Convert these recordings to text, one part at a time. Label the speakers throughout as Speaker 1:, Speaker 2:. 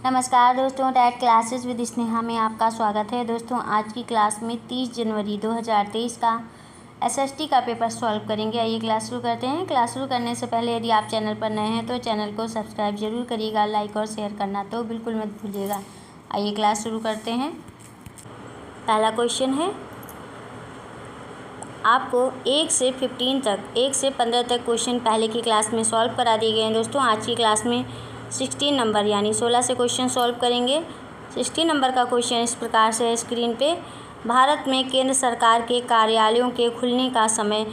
Speaker 1: नमस्कार दोस्तों, TET classes with Sneha में आपका स्वागत है। दोस्तों आज की क्लास में 30 जनवरी 2023 का एसएसटी का पेपर सॉल्व करेंगे। आइए क्लास शुरू करते हैं। क्लास शुरू करने से पहले यदि आप चैनल पर नए हैं तो चैनल को सब्सक्राइब जरूर करिएगा, लाइक और शेयर करना तो बिल्कुल मत भूलिएगा। आइए क्लास शुरू करते हैं। पहला क्वेश्चन है, आपको 1 से 15 तक क्वेश्चन पहले की क्लास में सॉल्व करा दिए गए हैं। दोस्तों आज की क्लास में 16 नंबर यानी 16 से क्वेश्चन सॉल्व करेंगे। 16 नंबर का क्वेश्चन इस प्रकार से है स्क्रीन पे। भारत में केंद्र सरकार के कार्यालयों के खुलने का समय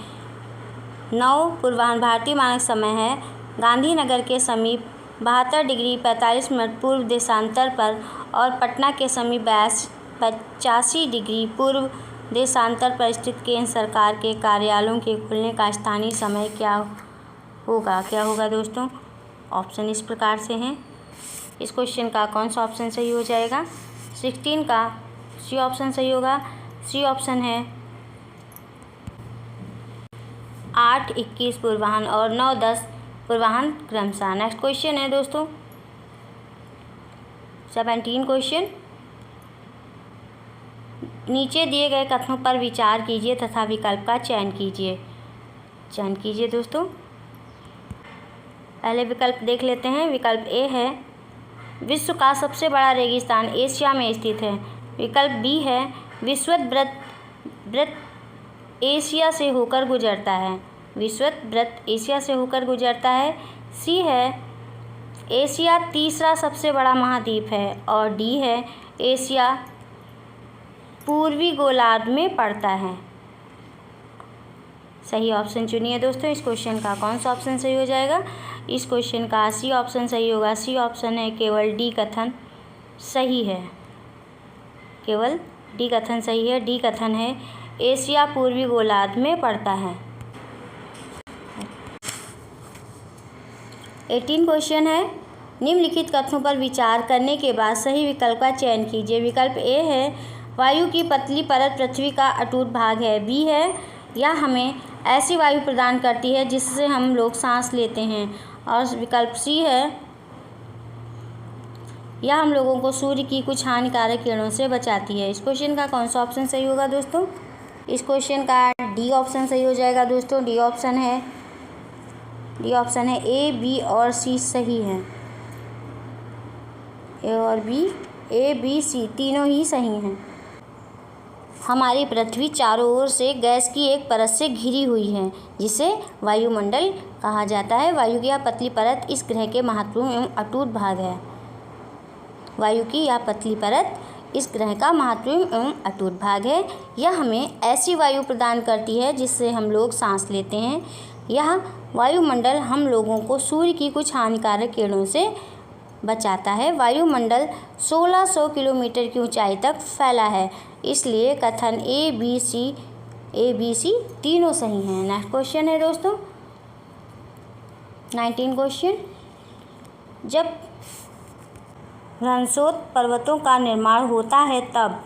Speaker 1: 9 पूर्वाह्न भारतीय मानक समय है। गांधीनगर के समीप 72 डिग्री 45 मिनट पूर्व देशांतर पर और पटना के समीप 85 डिग्री पूर्व देशांतर पर स्थित केंद्र सरकार के कार्यालयों के खुलने का स्थानीय समय क्या होगा दोस्तों? ऑप्शन इस प्रकार से हैं। इस क्वेश्चन का कौन सा ऑप्शन सही हो जाएगा? 16 का सी ऑप्शन सही होगा। सी ऑप्शन है 8:21 पूर्वाह्न और 9:10 पूर्वाह्न क्रमशः। नेक्स्ट क्वेश्चन है दोस्तों 17 क्वेश्चन। नीचे दिए गए कथनों पर विचार कीजिए तथा विकल्प का चयन कीजिए दोस्तों। पहले विकल्प देख लेते हैं। विकल्प ए है, विश्व का सबसे बड़ा रेगिस्तान एशिया में स्थित है। विकल्प बी है, विषुवत वृत्त एशिया से होकर गुजरता है। सी है, एशिया तीसरा सबसे बड़ा महाद्वीप है। और डी है, एशिया पूर्वी गोलार्ध में पड़ता है। सही ऑप्शन चुनिए दोस्तों। इस क्वेश्चन का कौन सा ऑप्शन सही हो जाएगा? इस क्वेश्चन का सी ऑप्शन सही होगा। सी ऑप्शन है, केवल डी कथन सही है। डी कथन है, एशिया पूर्वी गोलार्ध में पड़ता है। 18 क्वेश्चन है, निम्नलिखित कथनों पर विचार करने के बाद सही विकल्प का चयन कीजिए। विकल्प ए है, वायु की पतली परत पृथ्वी का अटूट भाग है। बी है, यह हमें ऐसी वायु प्रदान करती है जिससे हम लोग सांस लेते हैं। और विकल्प सी है, यह हम लोगों को सूर्य की कुछ हानिकारक किरणों से बचाती है। इस क्वेश्चन का कौन सा ऑप्शन सही होगा दोस्तों? इस क्वेश्चन का डी ऑप्शन सही हो जाएगा दोस्तों। डी ऑप्शन है ए, बी और सी सही है। ए, बी, सी तीनों ही सही हैं। हमारी पृथ्वी चारों ओर से गैस की एक परत से घिरी हुई है जिसे वायुमंडल कहा जाता है। वायु की यह पतली परत इस ग्रह के महत्वपूर्ण एवं अटूट भाग है। यह हमें ऐसी वायु प्रदान करती है जिससे हम लोग सांस लेते हैं। यह वायुमंडल हम लोगों को सूर्य की कुछ हानिकारक किरणों से बचाता है। वायुमंडल 1600 किलोमीटर की ऊंचाई तक फैला है। इसलिए कथन ए, बी, सी तीनों सही हैं। नेक्स्ट क्वेश्चन है दोस्तों 19 क्वेश्चन। जब ह्रस्वोत पर्वतों का निर्माण होता है तब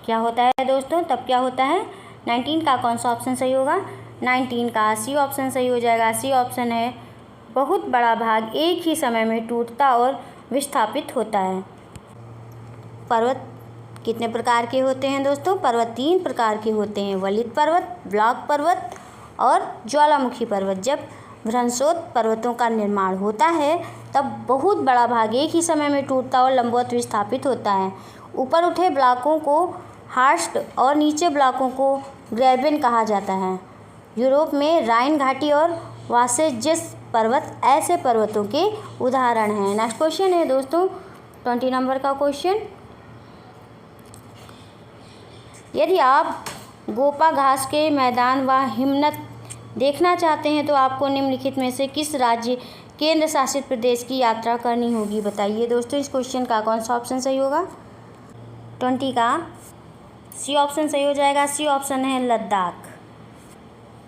Speaker 1: क्या होता है दोस्तों? 19 का कौन सा ऑप्शन सही होगा? 19 का सी ऑप्शन सही हो जाएगा। सी ऑप्शन है, बहुत बड़ा भाग एक ही समय में टूटता और विस्थापित होता है। पर्वत कितने प्रकार के होते हैं दोस्तों? पर्वत 3 प्रकार के होते हैं, वलित पर्वत, ब्लॉक पर्वत और ज्वालामुखी पर्वत। जब ह्रस्वोत पर्वतों का निर्माण होता है तब बहुत बड़ा भाग एक ही समय में टूटता और लंबवत विस्थापित होता है। ऊपर उठे ब्लॉकों को हार्स्ट और नीचे ब्लॉकों को ग्रेबेन कहा जाता है। यूरोप में राइन घाटी और वासेजेस पर्वत ऐसे पर्वतों के उदाहरण हैं। नेक्स्ट क्वेश्चन है दोस्तों 20 नंबर का क्वेश्चन। यदि आप गोपा घास के मैदान व हिमनद देखना चाहते हैं तो आपको निम्नलिखित में से किस राज्य केंद्र शासित प्रदेश की यात्रा करनी होगी? बताइए दोस्तों। इस क्वेश्चन का कौन सा ऑप्शन सही होगा? 20 का सी ऑप्शन सही हो जाएगा। सी ऑप्शन है लद्दाख।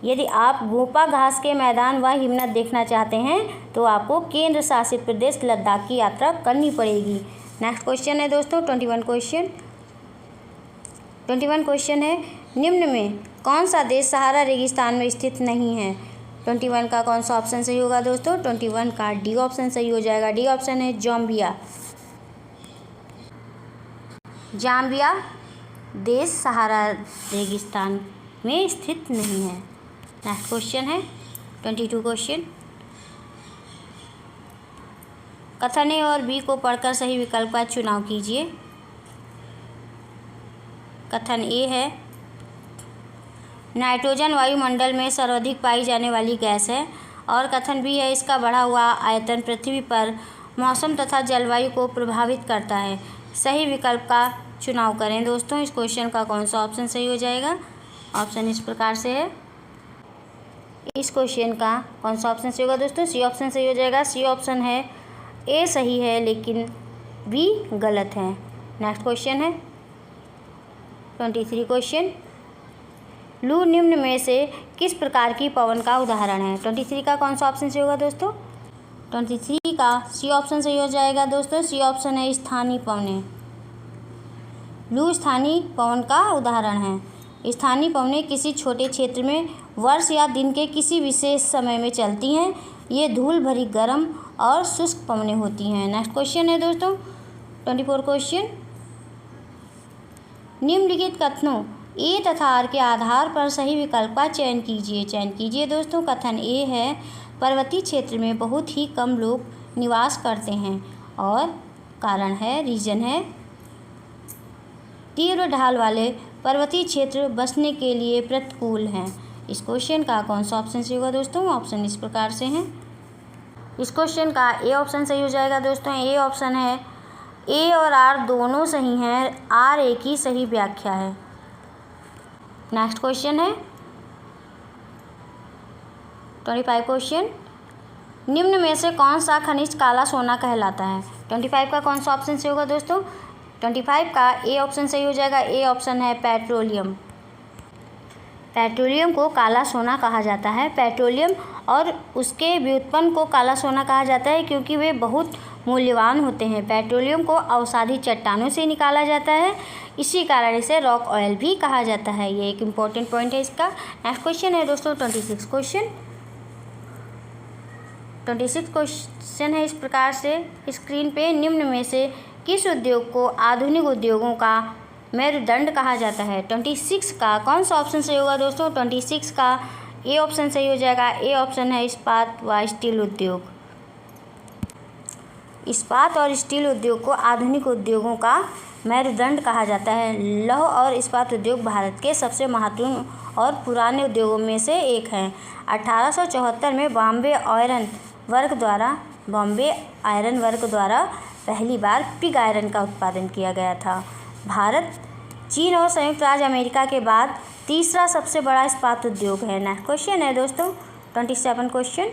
Speaker 1: यदि आप गोपा घास के मैदान व हिमनद देखना चाहते हैं तो आपको केंद्र शासित प्रदेश लद्दाख की यात्रा करनी पड़ेगी। नेक्स्ट क्वेश्चन है दोस्तों 21 क्वेश्चन है, निम्न में कौन सा देश सहारा रेगिस्तान में स्थित नहीं है? 21 का कौन सा ऑप्शन सही होगा दोस्तों? 21 का डी ऑप्शन सही हो जाएगा। डी ऑप्शन है जाम्बिया। जाम्बिया देश सहारा रेगिस्तान में स्थित नहीं है। नेक्स्ट क्वेश्चन है 22 क्वेश्चन। कथन ए और बी को पढ़कर सही विकल्प का चुनाव कीजिए। कथन ए है नाइट्रोजन वायुमंडल में सर्वाधिक पाई जाने वाली गैस है, और कथन बी है इसका बढ़ा हुआ आयतन पृथ्वी पर मौसम तथा जलवायु को प्रभावित करता है। सही विकल्प का चुनाव करें दोस्तों। इस क्वेश्चन का कौन सा ऑप्शन सही हो जाएगा? ऑप्शन इस प्रकार से है। इस क्वेश्चन का कौन सा ऑप्शन सही होगा दोस्तों? सी ऑप्शन सही हो जाएगा। सी ऑप्शन है ए सही है लेकिन बी गलत है। नेक्स्ट क्वेश्चन है 23 क्वेश्चन। लू निम्न में से किस प्रकार की पवन का उदाहरण है? 23 का कौन सा ऑप्शन सही होगा दोस्तों? 23 का सी ऑप्शन सही हो जाएगा दोस्तों। सी ऑप्शन है स्थानीय पवनें। लू स्थानीय पवन का उदाहरण है। स्थानीय पवनें किसी छोटे क्षेत्र में वर्ष या दिन के किसी विशेष समय में चलती हैं। ये धूल भरी गर्म और शुष्क पवनें होती हैं। नेक्स्ट क्वेश्चन है दोस्तों 24 क्वेश्चन। निम्नलिखित कथनों ए तथा आर के आधार पर सही विकल्प का चयन कीजिए। चयन कीजिए दोस्तों। कथन ए है पर्वतीय क्षेत्र में बहुत ही कम लोग निवास करते हैं, और कारण है, रीजन है, तीव्र ढाल वाले पर्वतीय क्षेत्र बसने के लिए प्रतिकूल हैं। इस क्वेश्चन का कौन सा ऑप्शन सही होगा दोस्तों? ऑप्शन इस प्रकार से हैं। इस क्वेश्चन का ए ऑप्शन सही हो जाएगा दोस्तों। ए ऑप्शन है ए और आर दोनों सही हैं। आर ए की सही व्याख्या है। नेक्स्ट क्वेश्चन है 25 क्वेश्चन। निम्न में से कौन सा खनिज काला सोना कहलाता है? 25 का कौन सा ऑप्शन सही होगा दोस्तों? 25 का ए ऑप्शन सही हो जाएगा। ए ऑप्शन है पेट्रोलियम। पेट्रोलियम को काला सोना कहा जाता है। पेट्रोलियम और उसके व्युत्पन्न को काला सोना कहा जाता है क्योंकि वे बहुत मूल्यवान होते हैं। पेट्रोलियम को अवसादी चट्टानों से निकाला जाता है, इसी कारण इसे रॉक ऑयल भी कहा जाता है। ये एक इम्पॉर्टेंट पॉइंट है इसका। नेक्स्ट क्वेश्चन है दोस्तों 26 क्वेश्चन। 26 क्वेश्चन है इस प्रकार से स्क्रीन पे। निम्न में से किस उद्योग को आधुनिक उद्योगों का मेरुदंड कहा जाता है? 26 का कौन सा ऑप्शन सही होगा दोस्तों? 26 का ए ऑप्शन सही हो जाएगा। ए ऑप्शन है इस्पात व स्टील उद्योग। इस्पात और स्टील उद्योग को आधुनिक उद्योगों का मेरुदंड कहा जाता है। लौह और इस्पात उद्योग भारत के सबसे महत्वपूर्ण और पुराने उद्योगों में से एक हैं। 1874 में बॉम्बे आयरन वर्क द्वारा पहली बार पिग आयरन का उत्पादन किया गया था। भारत चीन और संयुक्त राज्य अमेरिका के बाद तीसरा सबसे बड़ा इस्पात उद्योग है। नेक्स्ट क्वेश्चन है दोस्तों 27 क्वेश्चन।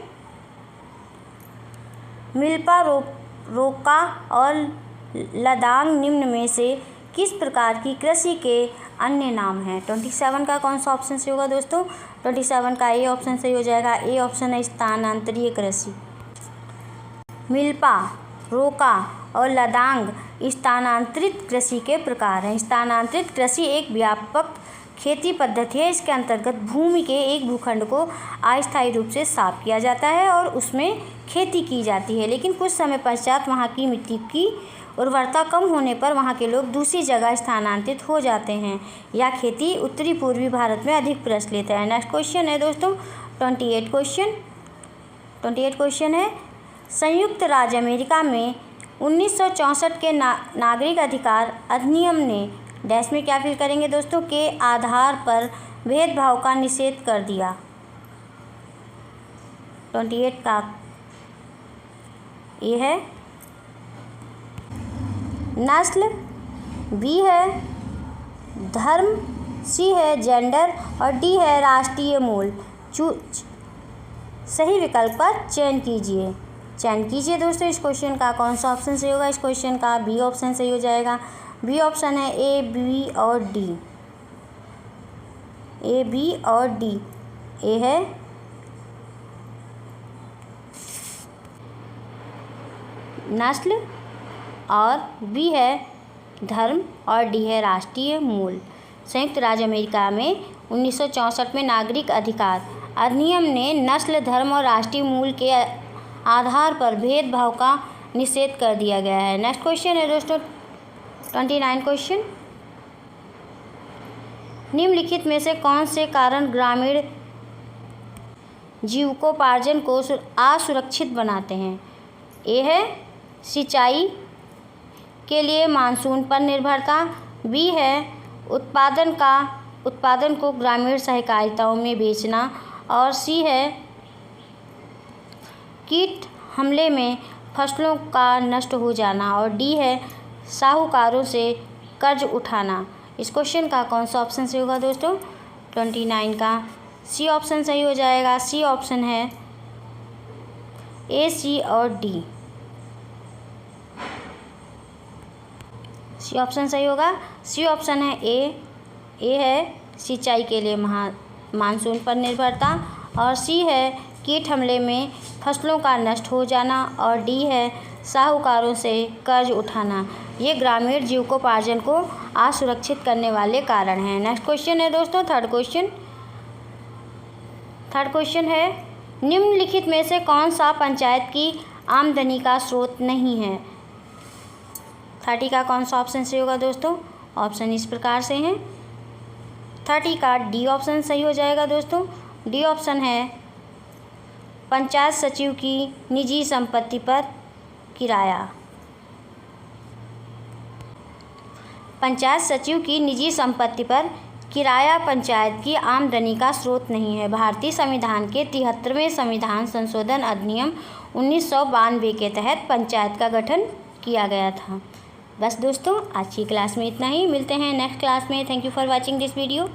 Speaker 1: मिल्पा, रोका और लदांग निम्न में से किस प्रकार की कृषि के अन्य नाम हैं? 27 का कौन सा ऑप्शन सही होगा दोस्तों? 27 का ए ऑप्शन सही हो जाएगा। ए ऑप्शन है स्थानांतरीय कृषि। मिल्पा, रोका और लदांग स्थानांतरित कृषि के प्रकार हैं। स्थानांतरित कृषि एक व्यापक खेती पद्धति है। इसके अंतर्गत भूमि के एक भूखंड को अस्थायी रूप से साफ किया जाता है और उसमें खेती की जाती है, लेकिन कुछ समय पश्चात वहाँ की मिट्टी की उर्वरता कम होने पर वहाँ के लोग दूसरी जगह स्थानांतरित हो जाते हैं। यह खेती उत्तरी पूर्वी भारत में अधिक प्रचलित है। नेक्स्ट क्वेश्चन है दोस्तों 28 क्वेश्चन। 28 क्वेश्चन है संयुक्त राज्य अमेरिका में 1964 के नागरिक अधिकार अधिनियम ने डैश में क्या फिल करेंगे दोस्तों? के आधार पर भेदभाव का निषेध कर दिया। 28 का ए है नस्ल, बी है धर्म, सी है जेंडर और डी है राष्ट्रीय मूल। सही विकल्प का चयन कीजिए। चयन कीजिए दोस्तों। इस क्वेश्चन का कौन सा ऑप्शन सही होगा? इस क्वेश्चन का बी ऑप्शन सही हो जाएगा। बी ऑप्शन है ए, बी और डी। ए, बी और डी। ए है नस्ल और बी है धर्म और डी है राष्ट्रीय मूल। संयुक्त राज्य अमेरिका में 1964 में नागरिक अधिकार अधिनियम ने नस्ल, धर्म और राष्ट्रीय मूल के आधार पर भेदभाव का निषेध कर दिया गया है। नेक्स्ट क्वेश्चन है दोस्तों 29 क्वेश्चन। निम्नलिखित में से कौन से कारण ग्रामीण जीविकोपार्जन को असुरक्षित बनाते हैं? ए है सिंचाई के लिए मानसून पर निर्भरता, बी है उत्पादन को ग्रामीण सहकारिताओं में बेचना, और सी है कीट हमले में फसलों का नष्ट हो जाना, और डी है साहूकारों से कर्ज उठाना। इस क्वेश्चन का कौन सा ऑप्शन सही होगा दोस्तों? 29 का सी ऑप्शन सही हो जाएगा। सी ऑप्शन है ए, सी और डी। सी ऑप्शन सही होगा। सी ऑप्शन है ए है सिंचाई के लिए मानसून पर निर्भरता, और सी है कीट हमले में फसलों का नष्ट हो जाना, और डी है साहूकारों से कर्ज उठाना। ये ग्रामीण जीविकोपार्जन को असुरक्षित करने वाले कारण हैं। नेक्स्ट क्वेश्चन है दोस्तों थर्ड क्वेश्चन है निम्नलिखित में से कौन सा पंचायत की आमदनी का स्रोत नहीं है? 30 का कौन सा ऑप्शन सही होगा दोस्तों? ऑप्शन इस प्रकार से हैं। 30 का डी ऑप्शन सही हो जाएगा दोस्तों। डी ऑप्शन है पंचायत सचिव की निजी संपत्ति पर किराया। पंचायत सचिव की निजी संपत्ति पर किराया पंचायत की आमदनी का स्रोत नहीं है। भारतीय संविधान के 73वें संविधान संशोधन अधिनियम 1992 के तहत पंचायत का गठन किया गया था। बस दोस्तों आज की क्लास में इतना ही। मिलते हैं नेक्स्ट क्लास में। Thank you for watching this video.